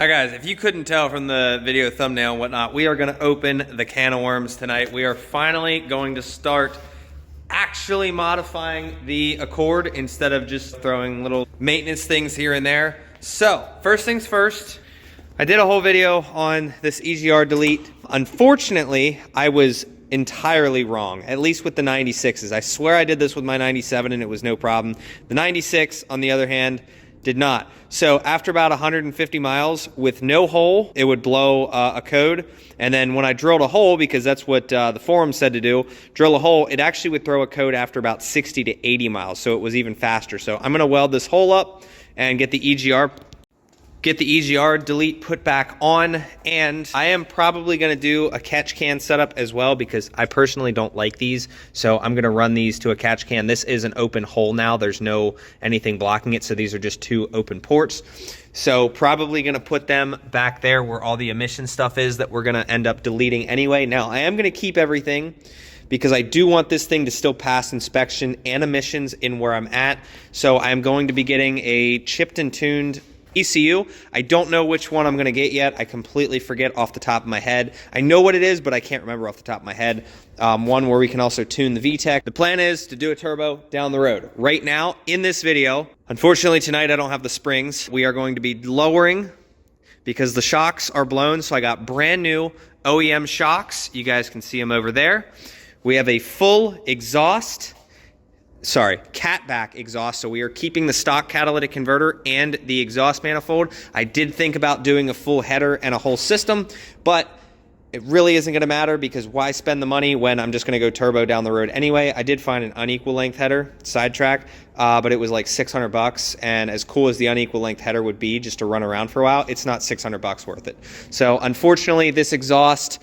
Hi guys, if you couldn't tell from the video thumbnail and whatnot, we are going to open the can of worms tonight. We are finally going to start actually modifying the Accord instead of just throwing little maintenance things here and there. So, first things first, I did a whole video on this EGR delete. Unfortunately, I was entirely wrong, at least with the 96s. I swear I did this with my 97 and it was no problem. The 96, on the other hand, did not. So after about 150 miles with no hole, it would blow a code. And then when I drilled a hole, because that's what the forum said to do, drill a hole, it actually would throw a code after about 60 to 80 miles. So it was even faster. So I'm gonna weld this hole up and get the EGR delete put back on, and I am probably going to do a catch can setup as well because I personally don't like these, so I'm going to run these to a catch can. This is an open hole now. There's no anything blocking it, so these are just two open ports. So probably going to put them back there where all the emission stuff is that we're going to end up deleting anyway. Now, I am going to keep everything because I do want this thing to still pass inspection and emissions in where I'm at, so I'm going to be getting a chipped and tuned ECU. I don't know which one I'm going to get yet. I completely forget off the top of my head. I know what it is, but I can't remember off the top of my head. One where we can also tune the VTEC. The plan is to do a turbo down the road. Right now, in this video, unfortunately tonight I don't have the springs. We are going to be lowering because the shocks are blown. So I got brand new OEM shocks. You guys can see them over there. We have a full exhaust. Catback exhaust. So we are keeping the stock catalytic converter and the exhaust manifold. I did think about doing a full header and a whole system, but it really isn't going to matter because why spend the money when I'm just going to go turbo down the road anyway. I did find an unequal length header, sidetrack, but it was like 600 bucks. And as cool as the unequal length header would be just to run around for a while, it's not 600 bucks worth it. So unfortunately, this exhaust,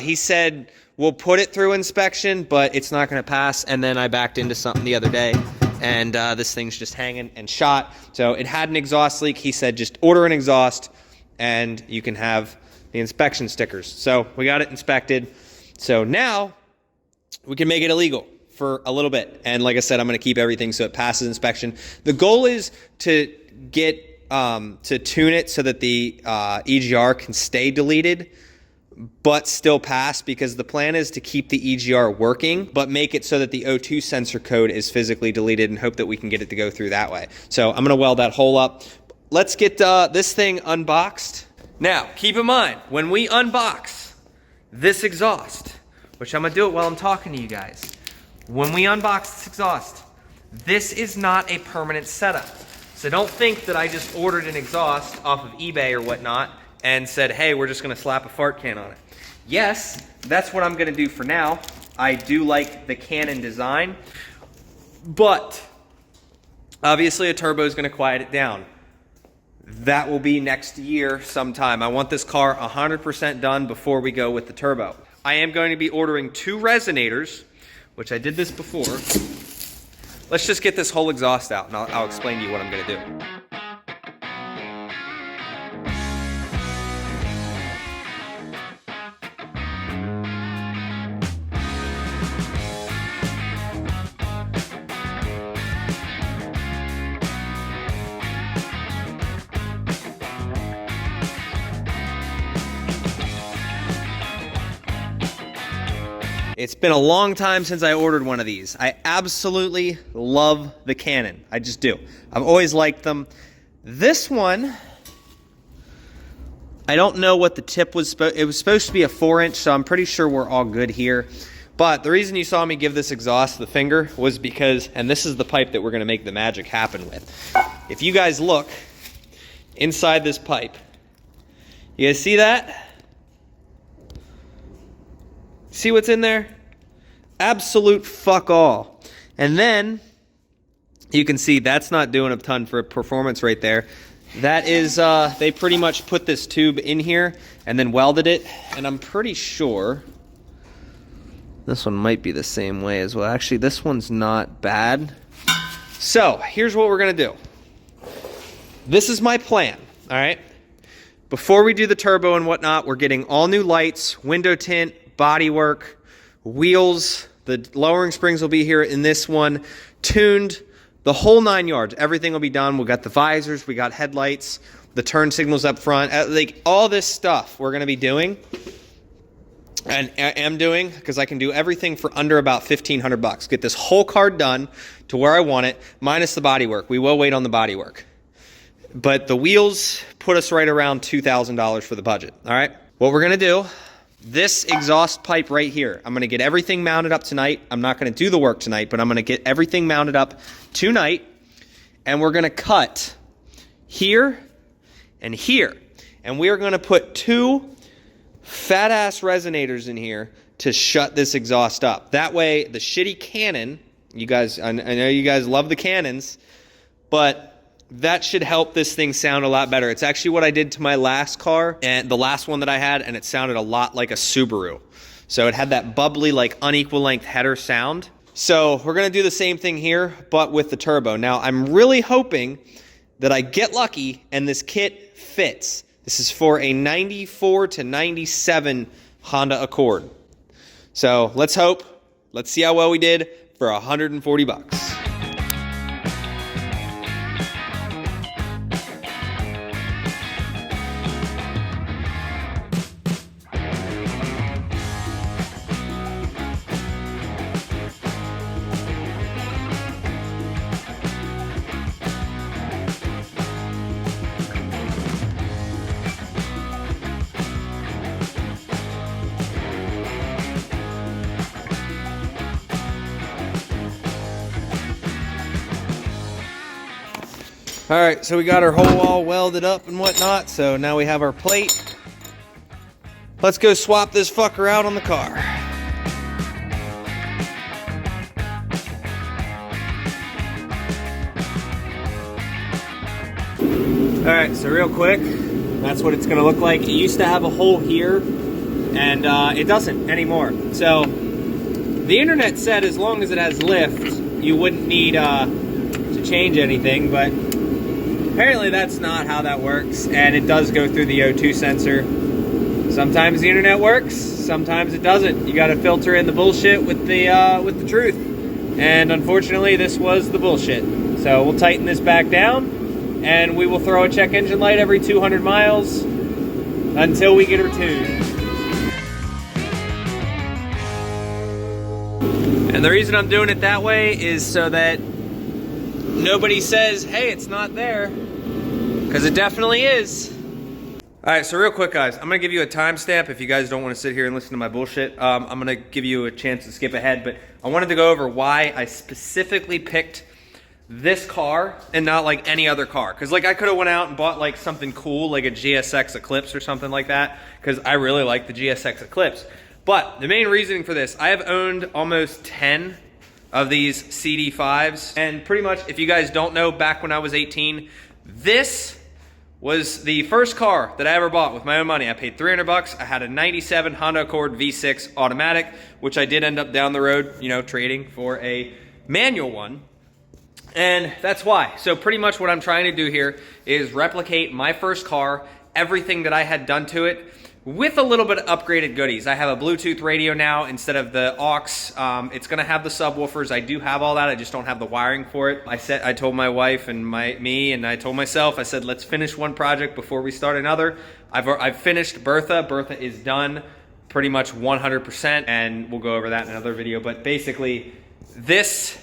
he said, we'll put it through inspection, but it's not going to pass. And then I backed into something the other day, and this thing's just hanging and shot. So it had an exhaust leak. He said, just order an exhaust, and you can have the inspection stickers. So we got it inspected. So now we can make it illegal for a little bit. And like I said, I'm going to keep everything so it passes inspection. The goal is to get to tune it so that the EGR can stay deleted, but still pass, because the plan is to keep the EGR working, but make it so that the O2 sensor code is physically deleted and hope that we can get it to go through that way. So I'm gonna weld that hole up. Let's get this thing unboxed. Now, keep in mind, when we unbox this exhaust, which I'm gonna do it while I'm talking to you guys. When we unbox this exhaust, this is not a permanent setup. So don't think that I just ordered an exhaust off of eBay or whatnot and said, hey, we're just gonna slap a fart can on it. Yes, that's what I'm gonna do for now. I do like the Canon design, but obviously a turbo is gonna quiet it down. That will be next year sometime. I want this car 100% done before we go with the turbo. I am going to be ordering 2 resonators, which I did this before. Let's just get this whole exhaust out and I'll explain to you what I'm gonna do. It's been a long time since I ordered one of these. I absolutely love the Canon. I just do. I've always liked them. This one, I don't know what the tip was. It was supposed to be a 4-inch, so I'm pretty sure we're all good here. But the reason you saw me give this exhaust the finger was because, and this is the pipe that we're going to make the magic happen with. If you guys look inside this pipe, you guys see that? See what's in there? Absolute fuck all. And then you can see that's not doing a ton for performance right there. That is, they pretty much put this tube in here and then welded it. And I'm pretty sure this one might be the same way as well. Actually, this one's not bad. So here's what we're gonna do. This is my plan, all right? Before we do the turbo and whatnot, we're getting all new lights, window tint, bodywork, wheels. The lowering springs will be here in this one, tuned, the whole 9 yards. Everything will be done. We got the visors, we got headlights. the turn signals up front, like all this stuff we're going to be doing and am doing, because I can do everything for under about $1,500. Get this whole car done to where I want it, minus the body work. We will wait on the body work. But the wheels put us right around $2,000 for the budget, all right? What we're going to do, this exhaust pipe right here, I'm going to get everything mounted up tonight. I'm not going to do the work tonight, but I'm going to get everything mounted up tonight, and we're going to cut here and here. And we are going to put 2 fat-ass resonators in here to shut this exhaust up. That way, the shitty Canon, you guys, I know you guys love the Canons, but that should help this thing sound a lot better. It's actually what I did to my last car, and the last one that I had, and it sounded a lot like a Subaru. So it had that bubbly, like unequal length header sound. So we're gonna do the same thing here, but with the turbo. Now, I'm really hoping that I get lucky and this kit fits. This is for a 94 to 97 Honda Accord. So let's hope. Let's see how well we did for $140. All right, so we got our whole wall welded up and whatnot, so now we have our plate. Let's go swap this fucker out on the car. All right, so real quick, that's what it's gonna look like. It used to have a hole here, and it doesn't anymore. So the internet said as long as it has lift, you wouldn't need to change anything, but apparently that's not how that works, and it does go through the O2 sensor. Sometimes the internet works, sometimes it doesn't. You gotta filter in the bullshit with the truth. And unfortunately, this was the bullshit. So we'll tighten this back down, and we will throw a check engine light every 200 miles until we get her tuned. And the reason I'm doing it that way is so that nobody says, hey, it's not there, because it definitely is. All right, so real quick, guys, I'm gonna give you a timestamp if you guys don't want to sit here and listen to my bullshit. I'm gonna give you a chance to skip ahead, but I wanted to go over why I specifically picked this car and not like any other car. Because like I could have went out and bought like something cool, like a GSX Eclipse or something like that, because I really like the GSX Eclipse. But the main reasoning for this, I have owned almost 10 of these CD5s, and pretty much, if you guys don't know, back when I was 18, this was the first car that I ever bought with my own money. I paid $300. I had a 97 Honda Accord V6 automatic, which I did end up down the road, you know, trading for a manual one. And that's why. So pretty much what I'm trying to do here is replicate my first car, everything that I had done to it, with a little bit of upgraded goodies. I have a Bluetooth radio now instead of the aux. It's gonna have the subwoofers. I do have all that, I just don't have the wiring for it. I told my wife and I told myself, I said, let's finish one project before we start another. I've finished Bertha. Bertha is done pretty much 100%, and we'll go over that in another video. But basically, this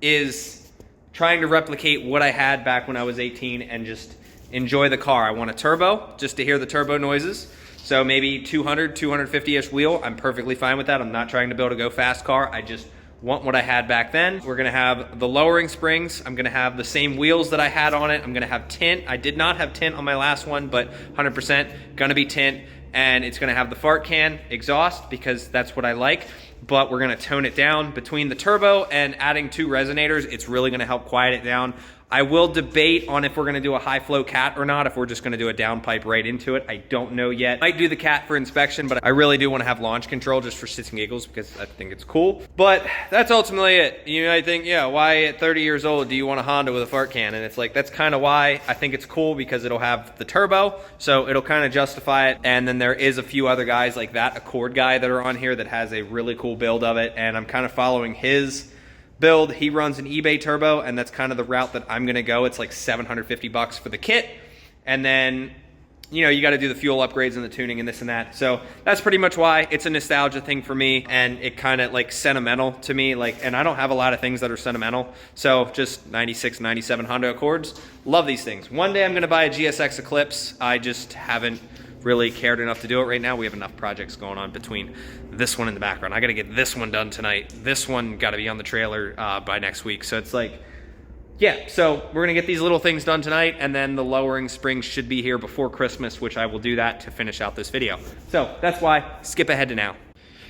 is trying to replicate what I had back when I was 18 and just enjoy the car. I want a turbo, just to hear the turbo noises. So maybe 200, 250-ish wheel. I'm perfectly fine with that. I'm not trying to build a go fast car. I just want what I had back then. We're gonna have the lowering springs. I'm gonna have the same wheels that I had on it. I'm gonna have tint. I did not have tint on my last one, but 100% gonna be tint. And it's gonna have the fart can exhaust because that's what I like. But we're gonna tone it down between the turbo and adding 2 resonators. It's really gonna help quiet it down. I will debate on if we're gonna do a high flow cat or not, if we're just gonna do a downpipe right into it. I don't know yet. Might do the cat for inspection, but I really do wanna have launch control just for shits and giggles because I think it's cool. But that's ultimately it. You might think, yeah, why at 30 years old do you want a Honda with a fart can? And it's like, that's kind of why I think it's cool, because it'll have the turbo, so it'll kind of justify it. And then there is a few other guys like that Accord guy that are on here that has a really cool build of it, and I'm kind of following his build. He runs an eBay turbo, and that's kind of the route that I'm gonna go. It's like $750 for the kit, And then, you know, you got to do the fuel upgrades and the tuning and this and that. So that's pretty much why. It's a nostalgia thing for me, and it kind of like sentimental to me. Like, and I don't have a lot of things that are sentimental. So just 96, 97 Honda Accords. Love these things. One day I'm going to buy a GSX Eclipse. I just haven't really cared enough to do it right now. We have enough projects going on between this one in the background. I got to get this one done tonight. This one got to be on the trailer by next week. So it's like, yeah, so we're gonna get these little things done tonight, and then the lowering springs should be here before Christmas, which I will do that to finish out this video. So that's why, skip ahead to now.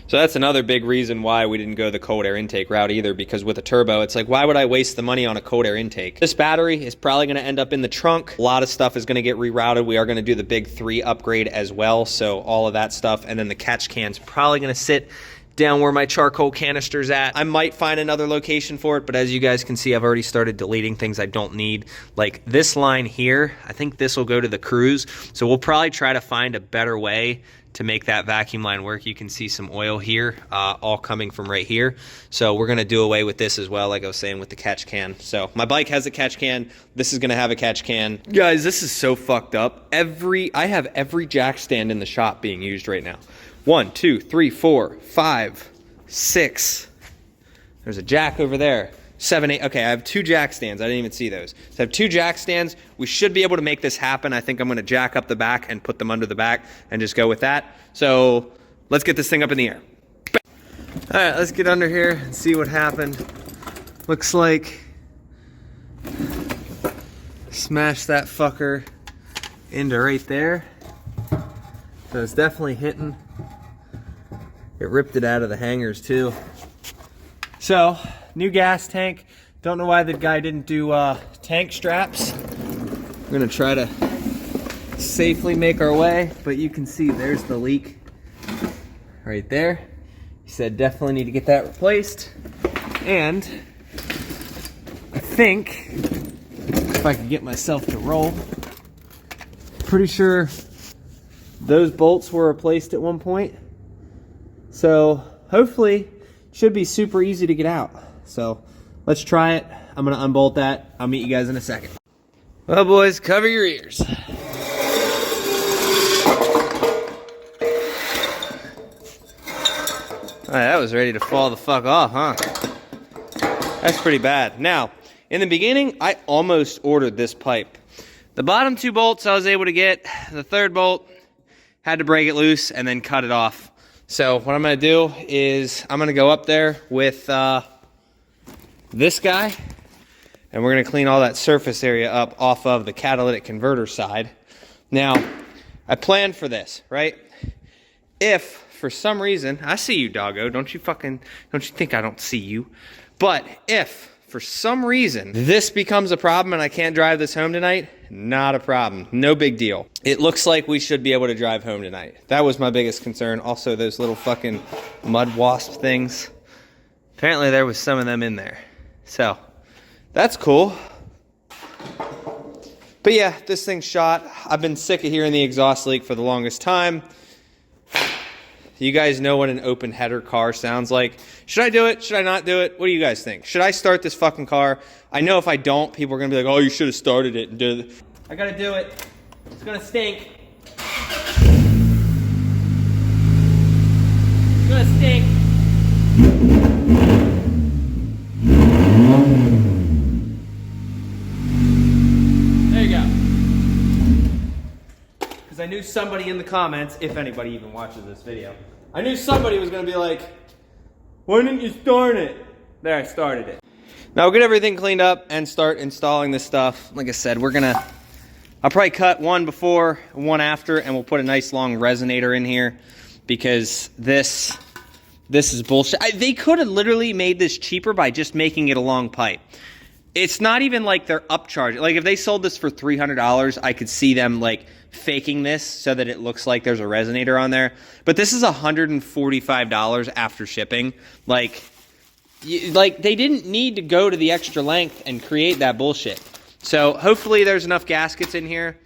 So that's another big reason why we didn't go the cold air intake route either, because with a turbo, it's like, why would I waste the money on a cold air intake? This battery is probably gonna end up in the trunk. A lot of stuff is gonna get rerouted. We are gonna do the big 3 upgrade as well, so all of that stuff, and then the catch can's probably gonna sit down where my charcoal canister's at. I might find another location for it, but as you guys can see, I've already started deleting things I don't need. Like this line here, I think this will go to the cruise. So we'll probably try to find a better way to make that vacuum line work. You can see some oil here, all coming from right here. So we're gonna do away with this as well, like I was saying with the catch can. So my bike has a catch can. This is gonna have a catch can. Guys, this is so fucked up. I have every jack stand in the shop being used right now. 1, 2, 3, 4, 5, 6. There's a jack over there. 7, 8. Okay, I have 2 jack stands. I didn't even see those. So I have 2 jack stands. We should be able to make this happen. I think I'm going to jack up the back and put them under the back and just go with that. So let's get this thing up in the air. All right, let's get under here and see what happened. Looks like smash that fucker into right there. So it's definitely hitting. It ripped it out of the hangers too. So, new gas tank. Don't know why the guy didn't do tank straps. We're gonna try to safely make our way, but you can see there's the leak right there. He said definitely need to get that replaced. And I think if I could get myself to roll, pretty sure those bolts were replaced at one point. So hopefully should be super easy to get out. So let's try it. I'm gonna unbolt that. I'll meet you guys in a second. Well, boys, cover your ears. All right, that was ready to fall the fuck off, huh? That's pretty bad. Now, in the beginning, I almost ordered this pipe. The bottom 2 bolts I was able to get. The 3rd bolt, had to break it loose and then cut it off. So what I'm gonna do is I'm gonna go up there with this guy, and we're gonna clean all that surface area up off of the catalytic converter side. Now, I planned for this, right? If for some reason, I see you, doggo, don't you think I don't see you? But if for some reason this becomes a problem and I can't drive this home tonight, not a problem, no big deal. It looks like we should be able to drive home tonight. That was my biggest concern. Also, those little fucking mud wasp things. Apparently there was some of them in there. So, that's cool. But yeah, this thing's shot. I've been sick of hearing the exhaust leak for the longest time. You guys know what an open header car sounds like. Should I do it? Should I not do it? What do you guys think? Should I start this fucking car? I know if I don't, people are gonna be like, oh, you should have started it and did it. I gotta do it. It's gonna stink. It's gonna stink. There you go. Because I knew somebody in the comments, if anybody even watches this video, I knew somebody was going to be like, why didn't you start it? There, I started it. Now we'll get everything cleaned up and start installing this stuff. Like I said, I'll probably cut one before, one after, and we'll put a nice long resonator in here because this is bullshit. They could have literally made this cheaper by just making it a long pipe. It's not even like they're upcharging. Like if they sold this for $300, I could see them like faking this so that it looks like there's a resonator on there. But this is $145 after shipping. Like they didn't need to go to the extra length and create that bullshit. So hopefully there's enough gaskets in here.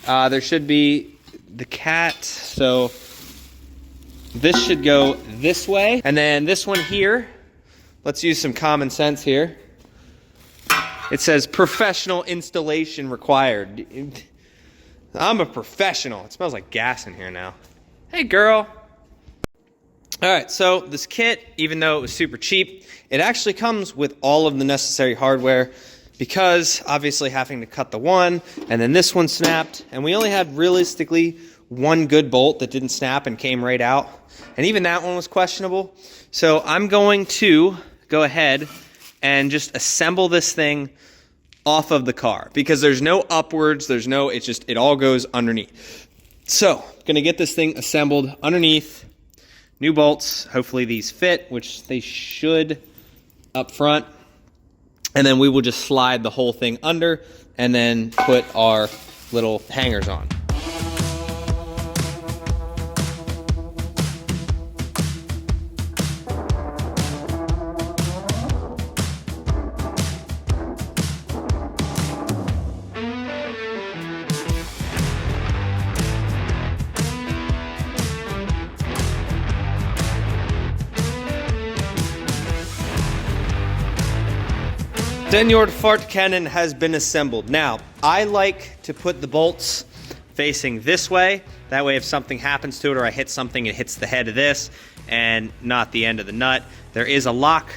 There should be the cat. So this should go this way. And then this one here, let's use some common sense here. It says professional installation required. I'm a professional. It smells like gas in here now. Hey, girl. All right, so this kit, even though it was super cheap, it actually comes with all of the necessary hardware because obviously having to cut the one and then this one snapped, and we only had realistically one good bolt that didn't snap and came right out, and even that one was questionable. So I'm going to go ahead and just assemble this thing off of the car because there's no upwards, there's no, it all goes underneath. So gonna get this thing assembled underneath, new bolts, hopefully these fit, which they should up front, and then we will just slide the whole thing under and then put our little hangers on. Senor Fart Cannon has been assembled. Now, I like to put the bolts facing this way. That way if something happens to it or I hit something, it hits the head of this and not the end of the nut. There is a lock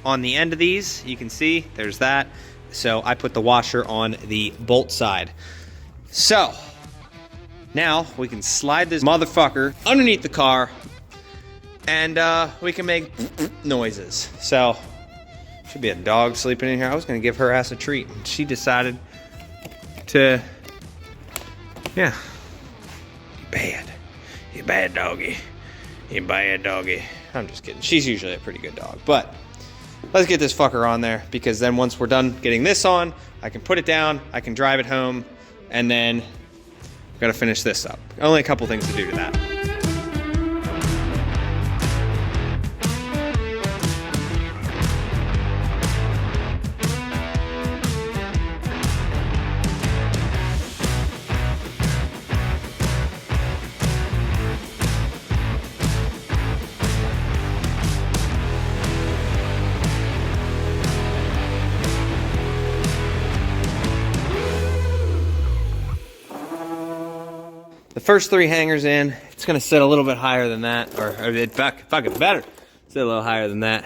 on the end of these. You can see there's that. So I put the washer on the bolt side. So now we can slide this motherfucker underneath the car and we can make noises. So should be a dog sleeping in here. I was gonna give her ass a treat, and she decided to, yeah. You bad doggy. You bad doggy. I'm just kidding. She's usually a pretty good dog, but let's get this fucker on there because then once we're done getting this on, I can put it down, I can drive it home, and then I've gotta finish this up. Only a couple things to do to that. The first three hangers in, it's gonna sit a little bit higher than that, or it fucking better sit a little higher than that,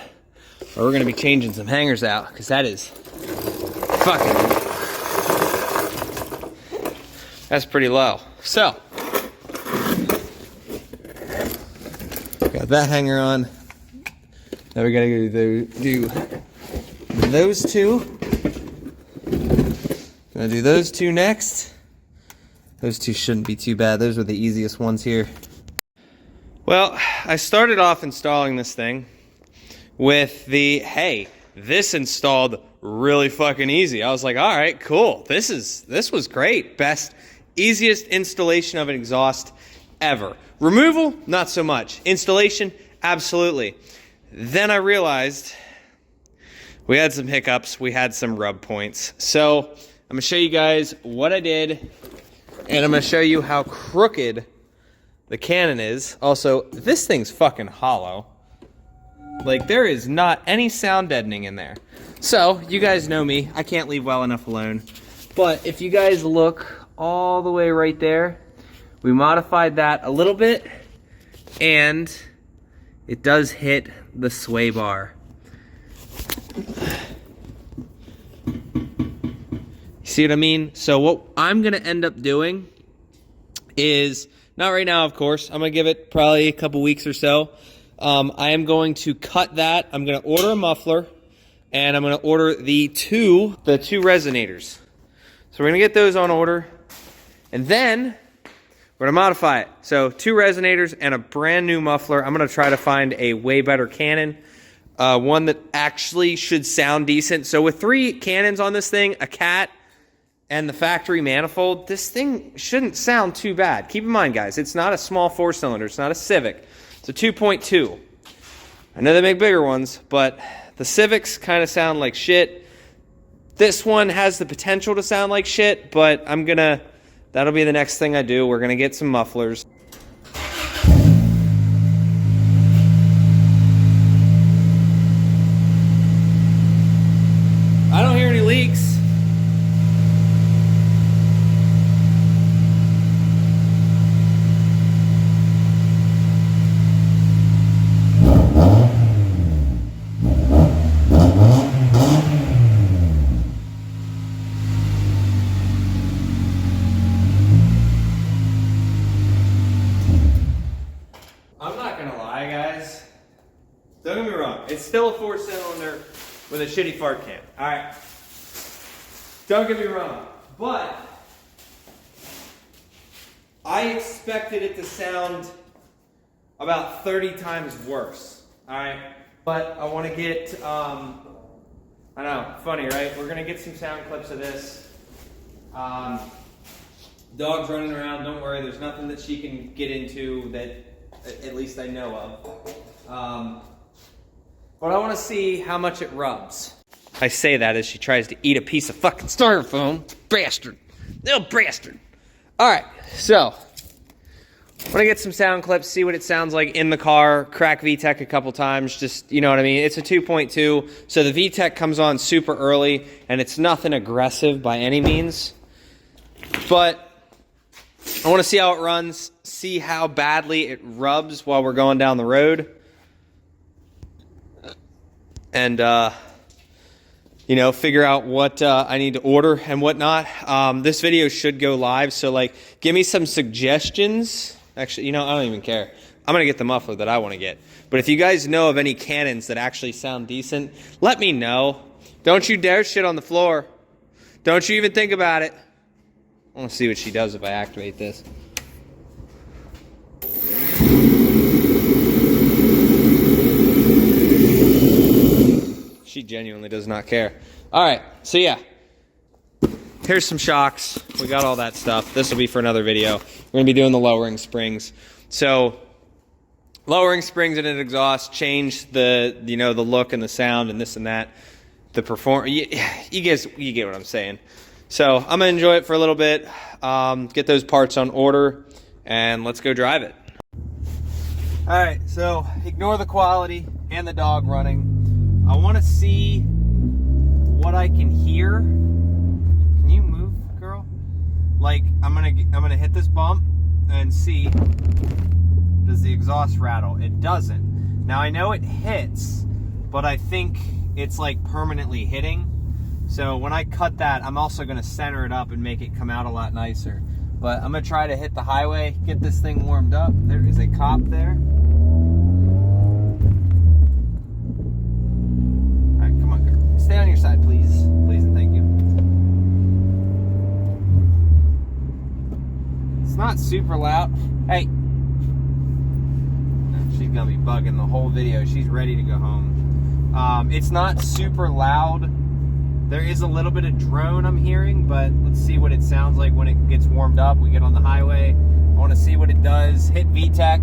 or we're gonna be changing some hangers out, because that is fucking, that's pretty low. So, got that hanger on. Now we gotta do those two. Gonna do those two next. Those two shouldn't be too bad. Those are the easiest ones here. Well, I started off installing this thing with the, hey, this installed really fucking easy. I was like, all right, cool. This was great. Best, easiest installation of an exhaust ever. Removal, not so much. Installation, absolutely. Then I realized we had some hiccups. We had some rub points. So I'm gonna show you guys what I did, and I'm gonna show you how crooked the cannon is. Also, this thing's fucking hollow. Like, there is not any sound deadening in there. So, you guys know me. I can't leave well enough alone. But if you guys look all the way right there, we modified that a little bit, and it does hit the sway bar. See what I mean? So what I'm gonna end up doing is, not right now, of course, I'm gonna give it probably a couple weeks or so. I am going to cut that. I'm gonna order a muffler, and I'm gonna order the two resonators. So we're gonna get those on order, and then we're gonna modify it. So 2 resonators and a brand new muffler. I'm gonna try to find a way better cannon. One that actually should sound decent. So with 3 cannons on this thing, a cat, and the factory manifold, this thing shouldn't sound too bad. Keep in mind, guys, it's not a small 4-cylinder. It's not a Civic. It's a 2.2. I know they make bigger ones, but the Civics kind of sound like shit. This one has the potential to sound like shit, but that'll be the next thing I do. We're gonna get some mufflers. I don't hear any leaks. guys. Don't get me wrong. It's still a 4-cylinder with a shitty fart can. All right. Don't get me wrong. But I expected it to sound about 30 times worse. All right. But I want to get, I know, funny, right? We're going to get some sound clips of this. Dog's running around. Don't worry. There's nothing that she can get into that at least I know of. But I want to see how much it rubs. I say that as she tries to eat a piece of fucking styrofoam. Bastard. Little bastard. All right, so I'm going to get some sound clips, see what it sounds like in the car, crack VTEC a couple times, just, you know what I mean? It's a 2.2, so the VTEC comes on super early, and it's nothing aggressive by any means. But I want to see how it runs, see how badly it rubs while we're going down the road. And, you know, figure out what I need to order and whatnot. This video should go live, so, like, give me some suggestions. Actually, you know, I don't even care. I'm going to get the muffler that I want to get. But if you guys know of any Canons that actually sound decent, let me know. Don't you dare shit on the floor. Don't you even think about it. I want to see what she does if I activate this. She genuinely does not care. All right, so yeah. Here's some shocks. We got all that stuff. This will be for another video. We're going to be doing the lowering springs. So, lowering springs in an exhaust change the, you know, the look and the sound and this and that. The perform. You get what I'm saying. So, I'm going to enjoy it for a little bit. Get those parts on order, and let's go drive it. All right, so ignore the quality and the dog running. I want to see what I can hear. Can you move, girl? Like, I'm gonna hit this bump and see, does the exhaust rattle? It doesn't. Now I know it hits, but I think it's like permanently hitting. So when I cut that, I'm also gonna center it up and make it come out a lot nicer. But I'm gonna try to hit the highway, get this thing warmed up. There is a cop there. Stay on your side, please. Please and thank you. It's not super loud. Hey. She's gonna be bugging the whole video. She's ready to go home. It's not super loud. There is a little bit of drone I'm hearing, but let's see what it sounds like when it gets warmed up. We get on the highway. I want to see what it does. Hit VTEC.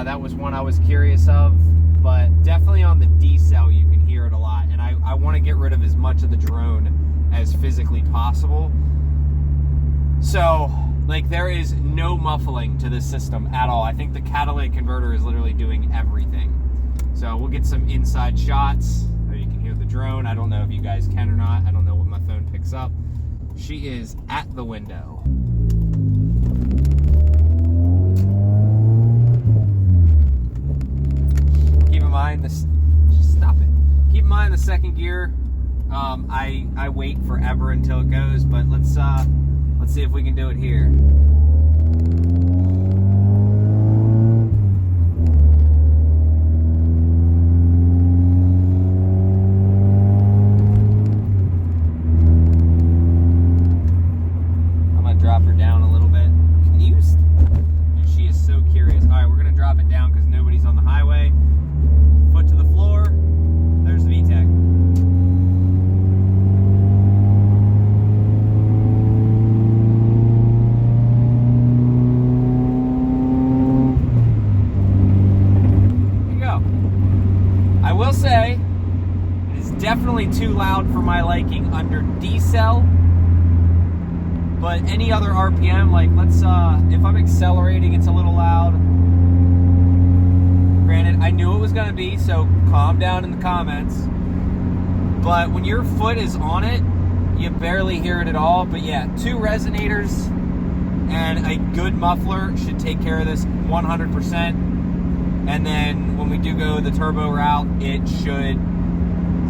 That was one I was curious of. But definitely on the D-cell you can hear it a lot, and I want to get rid of as much of the drone as physically possible. So, like, there is no muffling to this system at all. I think the catalytic converter is literally doing everything. So we'll get some inside shots. There you can hear the drone. I don't know if you guys can or not. I don't know what my phone picks up. She is at the window. Stop it. Keep in mind the second gear. I wait forever until it goes, but let's see if we can do it here. I'm gonna drop her down a little bit. Can you? Dude, she is so curious. All right, we're gonna drop it down because nobody's on the highway. Foot to the floor. There's the VTEC. There you go. I will say, it is definitely too loud for my liking under D-cell. But any other RPM, like if I'm accelerating, it's a little loud. Granted, I knew it was going to be, so calm down in the comments. But when your foot is on it, you barely hear it at all. But yeah, 2 resonators and a good muffler should take care of this 100%. And then when we do go the turbo route, it should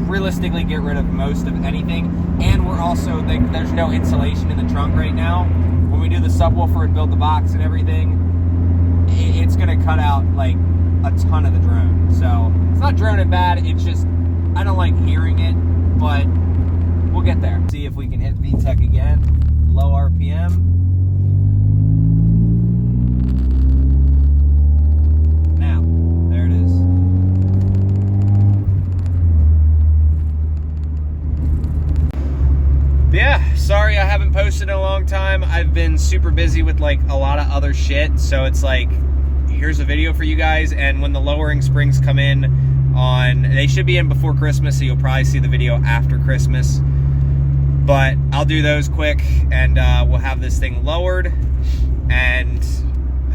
realistically get rid of most of anything. And we're also, there's no insulation in the trunk right now. When we do the subwoofer and build the box and everything, it's going to cut out like a ton of the drone. So it's not droning bad, it's just I don't like hearing it, but we'll get there. See if we can hit VTEC again. Low RPM. Now, there it is. Yeah, sorry I haven't posted in a long time. I've been super busy with like a lot of other shit, so it's like, here's a video for you guys, and when the lowering springs come in they should be in before Christmas, so you'll probably see the video after Christmas. But I'll do those quick, and we'll have this thing lowered, and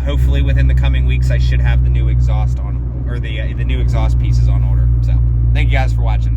hopefully within the coming weeks I should have the new exhaust on, or the new exhaust pieces on order. So thank you guys for watching.